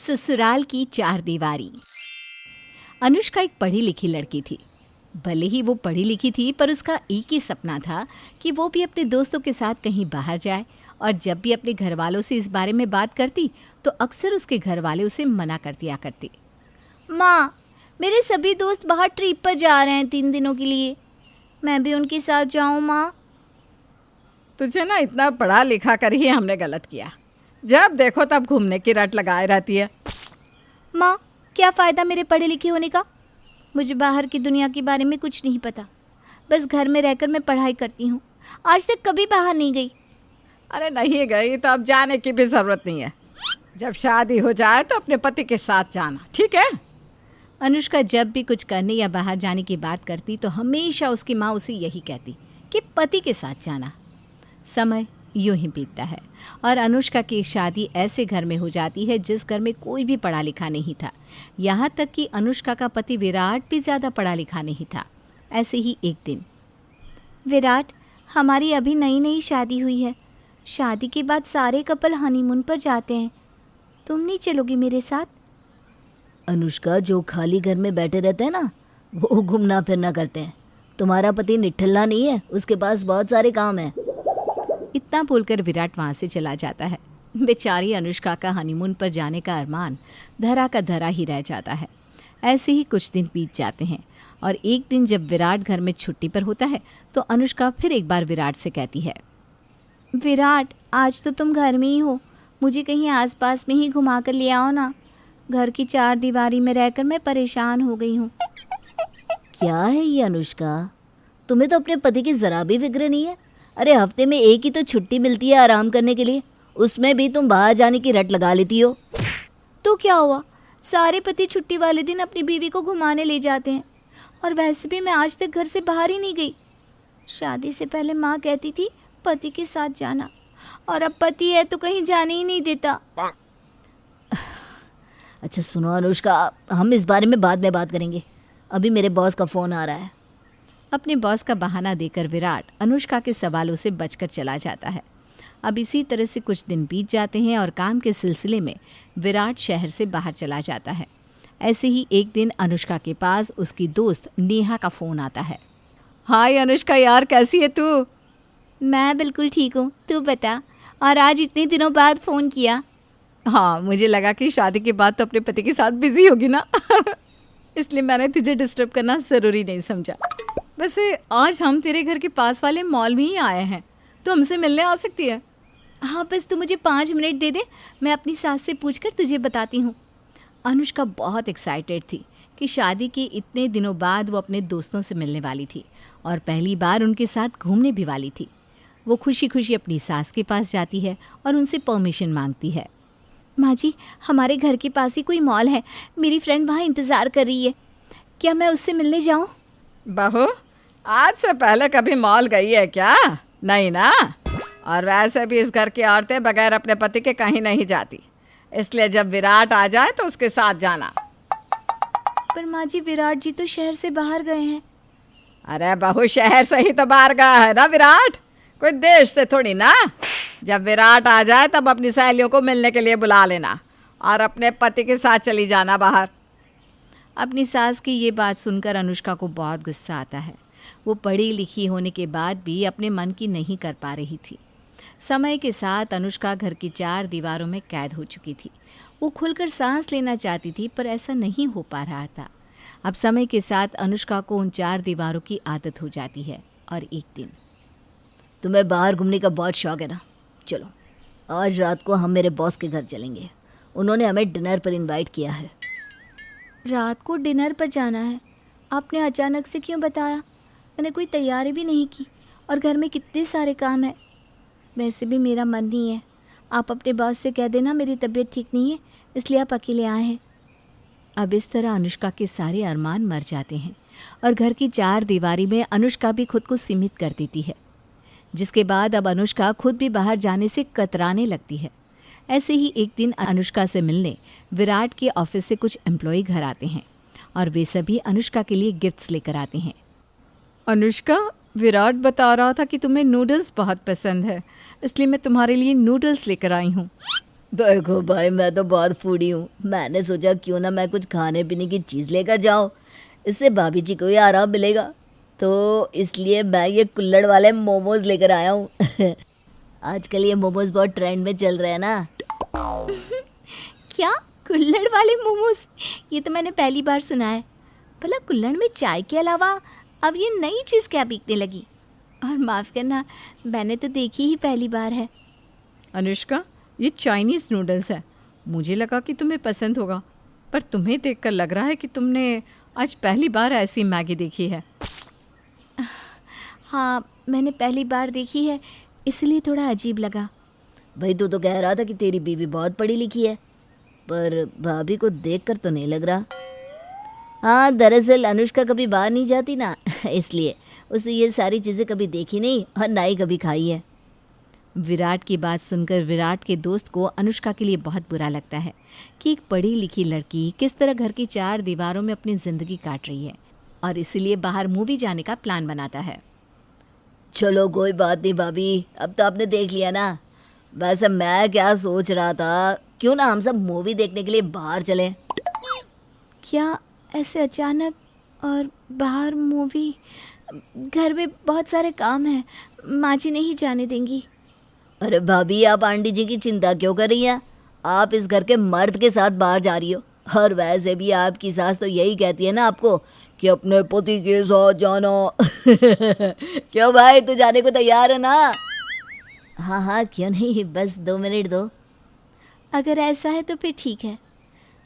ससुराल की चार दीवारी। अनुष्का एक पढ़ी लिखी लड़की थी। भले ही वो पढ़ी लिखी थी, पर उसका एक ही सपना था कि वो भी अपने दोस्तों के साथ कहीं बाहर जाए। और जब भी अपने घर वालों से इस बारे में बात करती तो अक्सर उसके घर वाले उसे मना कर दिया करते। माँ, मेरे सभी दोस्त बाहर ट्रिप पर जा रहे हैं 3 दिनों के लिए, मैं भी उनके साथ जाऊँ माँ? तुझे ना इतना पढ़ा लिखा कर ही हमने गलत किया। जब देखो तब घूमने की रट लगाए रहती है। माँ, क्या फ़ायदा मेरे पढ़े लिखे होने का? मुझे बाहर की दुनिया के बारे में कुछ नहीं पता। बस घर में रहकर मैं पढ़ाई करती हूँ। आज तक कभी बाहर नहीं गई। अरे नहीं गई तो अब जाने की भी ज़रूरत नहीं है। जब शादी हो जाए तो अपने पति के साथ जाना, ठीक है? अनुष्का जब भी कुछ करने या बाहर जाने की बात करती तो हमेशा उसकी माँ उसे यही कहती कि पति के साथ जाना। समय यूं ही बीतता है और अनुष्का की शादी ऐसे घर में हो जाती है जिस घर में कोई भी पढ़ा लिखा नहीं था। यहाँ तक कि अनुष्का का पति विराट भी ज़्यादा पढ़ा लिखा नहीं था। ऐसे ही एक दिन, विराट, हमारी अभी नई नई शादी हुई है। शादी के बाद सारे कपल हनीमून पर जाते हैं। तुम नहीं चलोगी मेरे साथ? अनुष्का, जो खाली घर में बैठे रहते हैं ना, वो घूमना फिरना करते हैं। तुम्हारा पति निठल्ला नहीं है, उसके पास बहुत सारे काम हैं। इतना बोलकर विराट वहाँ से चला जाता है। बेचारी अनुष्का का हनीमून पर जाने का अरमान धरा का धरा ही रह जाता है। ऐसे ही कुछ दिन बीत जाते हैं और एक दिन जब विराट घर में छुट्टी पर होता है तो अनुष्का फिर एक बार विराट से कहती है, विराट, आज तो तुम घर में ही हो, मुझे कहीं आसपास में ही घुमा कर ले आओ ना। घर की चार दीवारी में रहकर मैं परेशान हो गई हूँ। क्या है ये अनुष्का, तुम्हें तो अपने पति की ज़रा भी फिक्र नहीं है। अरे हफ्ते में एक ही तो छुट्टी मिलती है आराम करने के लिए, उसमें भी तुम बाहर जाने की रट लगा लेती हो। तो क्या हुआ, सारे पति छुट्टी वाले दिन अपनी बीवी को घुमाने ले जाते हैं। और वैसे भी मैं आज तक घर से बाहर ही नहीं गई। शादी से पहले माँ कहती थी पति के साथ जाना, और अब पति है तो कहीं जाने ही नहीं देता। अच्छा सुनो अनुष्का, हम इस बारे में बाद में बात करेंगे। अभी मेरे बॉस का फ़ोन आ रहा है। अपने बॉस का बहाना देकर विराट अनुष्का के सवालों से बचकर चला जाता है। अब इसी तरह से कुछ दिन बीत जाते हैं और काम के सिलसिले में विराट शहर से बाहर चला जाता है। ऐसे ही एक दिन अनुष्का के पास उसकी दोस्त नेहा का फ़ोन आता है। हाय अनुष्का यार, कैसी है तू? मैं बिल्कुल ठीक हूँ, तू बता। और आज इतने दिनों बाद फ़ोन किया? हाँ, मुझे लगा कि शादी के बाद तो अपने पति के साथ बिजी होगी ना इसलिए मैंने तुझे डिस्टर्ब करना ज़रूरी नहीं समझा। वैसे आज हम तेरे घर के पास वाले मॉल में ही आए हैं, तो हमसे मिलने आ सकती है? हाँ, बस तू मुझे 5 मिनट दे दे, मैं अपनी सास से पूछकर तुझे बताती हूँ। अनुष्का बहुत एक्साइटेड थी कि शादी के इतने दिनों बाद वो अपने दोस्तों से मिलने वाली थी और पहली बार उनके साथ घूमने भी वाली थी। वो खुशी खुशी अपनी सास के पास जाती है और उनसे परमिशन मांगती है। माँ जी, हमारे घर के पास ही कोई मॉल है, मेरी फ्रेंड वहाँ इंतज़ार कर रही है, क्या मैं उससे मिलने जाऊँ? बहू, आज से पहले कभी मॉल गई है क्या? नहीं ना। और वैसे भी इस घर की औरतें बगैर अपने पति के कहीं नहीं जाती, इसलिए जब विराट आ जाए तो उसके साथ जाना। पर माँ जी, विराट जी तो शहर से बाहर गए हैं। अरे बहू, शहर से ही तो बाहर गया है ना विराट, कोई देश से थोड़ी ना। जब विराट आ जाए तब अपनी सहेलियों को मिलने के लिए बुला लेना और अपने पति के साथ चली जाना बाहर। अपनी सास की ये बात सुनकर अनुष्का को बहुत गुस्सा आता है। वो पढ़ी लिखी होने के बाद भी अपने मन की नहीं कर पा रही थी। समय के साथ अनुष्का घर की चार दीवारों में कैद हो चुकी थी। वो खुलकर सांस लेना चाहती थी, पर ऐसा नहीं हो पा रहा था। अब समय के साथ अनुष्का को उन चार दीवारों की आदत हो जाती है और एक दिन, तुम्हें बाहर घूमने का बहुत शौक है ना, चलो आज रात को हम मेरे बॉस के घर चलेंगे। उन्होंने हमें डिनर पर इनवाइट किया है। रात को डिनर पर जाना है? आपने अचानक से क्यों बताया? मैंने कोई तैयारी भी नहीं की और घर में कितने सारे काम हैं। वैसे भी मेरा मन नहीं है। आप अपने बॉस से कह देना मेरी तबीयत ठीक नहीं है, इसलिए आप अकेले आए हैं। अब इस तरह अनुष्का के सारे अरमान मर जाते हैं और घर की चार दीवारी में अनुष्का भी खुद को सीमित कर देती है, जिसके बाद अब अनुष्का खुद भी बाहर जाने से कतराने लगती है। ऐसे ही एक दिन अनुष्का से मिलने विराट के ऑफिस से कुछ एम्प्लॉय घर आते हैं और वे सभी अनुष्का के लिए गिफ्ट्स लेकर आते हैं। अनुष्का, विराट बता रहा था कि तुम्हें नूडल्स बहुत पसंद है, इसलिए मैं तुम्हारे लिए नूडल्स लेकर आई हूँ। देखो भाई, मैं तो बहुत फूडी हूँ। मैंने सोचा क्यों ना मैं कुछ खाने पीने की चीज़ लेकर जाऊँ, इससे भाभी जी को भी आराम मिलेगा। तो इसलिए मैं ये कुल्हड़ वाले मोमोज लेकर आया हूँ। आजकल ये मोमोज बहुत ट्रेंड में चल रहे हैं ना। क्या? कुल्हड़ वाले मोमोज? ये तो मैंने पहली बार सुना है। भला कुल्हड़ में चाय के अलावा अब ये नई चीज़ क्या बिकने लगी? और माफ़ करना, मैंने तो देखी ही पहली बार है। अनुष्का, ये चाइनीज़ नूडल्स है। मुझे लगा कि तुम्हें पसंद होगा, पर तुम्हें देखकर लग रहा है कि तुमने आज पहली बार ऐसी मैगी देखी है। हाँ, मैंने पहली बार देखी है, इसलिए थोड़ा अजीब लगा। भाई तू तो कह रहा था कि तेरी बीवी बहुत पढ़ी लिखी है, पर भाभी को देखकर तो नहीं लग रहा। हाँ, दरअसल अनुष्का कभी बाहर नहीं जाती ना, इसलिए उसने ये सारी चीज़ें कभी देखी नहीं और ना ही कभी खाई है। विराट की बात सुनकर विराट के दोस्त को अनुष्का के लिए बहुत बुरा लगता है कि एक पढ़ी लिखी लड़की किस तरह घर की चार दीवारों में अपनी ज़िंदगी काट रही है, और इसीलिए बाहर मूवी जाने का प्लान बनाता है। चलो कोई बात नहीं भाभी, अब तो आपने देख लिया ना। वैसे मैं क्या सोच रहा था, क्यों ना हम सब मूवी देखने के लिए बाहर चलें। क्या ऐसे अचानक? और बाहर मूवी? घर में बहुत सारे काम हैं, माँ जी नहीं जाने देंगी। अरे भाभी, आप आंटी जी की चिंता क्यों कर रही हैं? आप इस घर के मर्द के साथ बाहर जा रही हो, और वैसे भी आपकी सास तो यही कहती है ना आपको कि अपने पति के साथ जाना। क्यों भाई, तू जाने को तैयार है ना? हाँ हाँ, क्यों नहीं, बस 2 मिनट दो। अगर ऐसा है तो फिर ठीक है।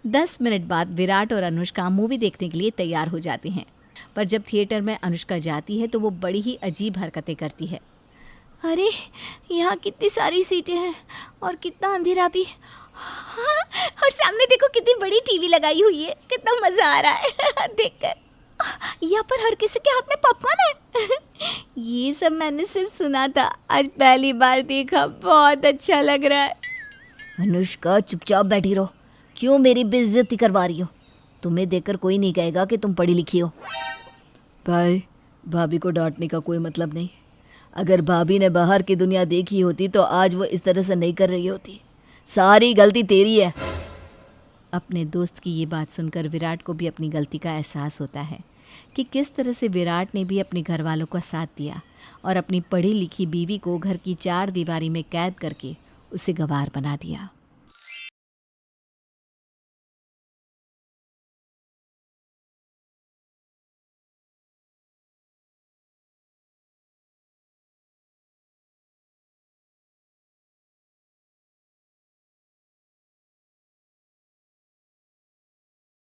10 मिनट बाद विराट और अनुष्का मूवी देखने के लिए तैयार हो जाते हैं, पर जब थिएटर में अनुष्का जाती है तो वो बड़ी ही अजीब हरकतें करती है। अरे, यहाँ कितनी सारी सीटें हैं और कितना अंधेरा भी। हाँ, और सामने देखो कितनी बड़ी टीवी लगाई हुई है, कितना मज़ा आ रहा है देखकर। यहाँ पर हर किसी के हाथ में पॉपकॉर्न है। ये सब मैंने सिर्फ सुना था, आज पहली बार देखा, बहुत अच्छा लग रहा है। अनुष्का, चुपचाप बैठी रहो, क्यों मेरी बेइज्जती करवा रही हो? तुम्हें देखकर कोई नहीं कहेगा कि तुम पढ़ी लिखी हो। भाई, भाभी को डांटने का कोई मतलब नहीं। अगर भाभी ने बाहर की दुनिया देखी होती तो आज वो इस तरह से नहीं कर रही होती। सारी गलती तेरी है। अपने दोस्त की ये बात सुनकर विराट को भी अपनी गलती का एहसास होता है कि किस तरह से विराट ने भी अपने घर वालों का साथ दिया और अपनी पढ़ी लिखी बीवी को घर की चार दीवारी में कैद करके उसे गंवार बना दिया।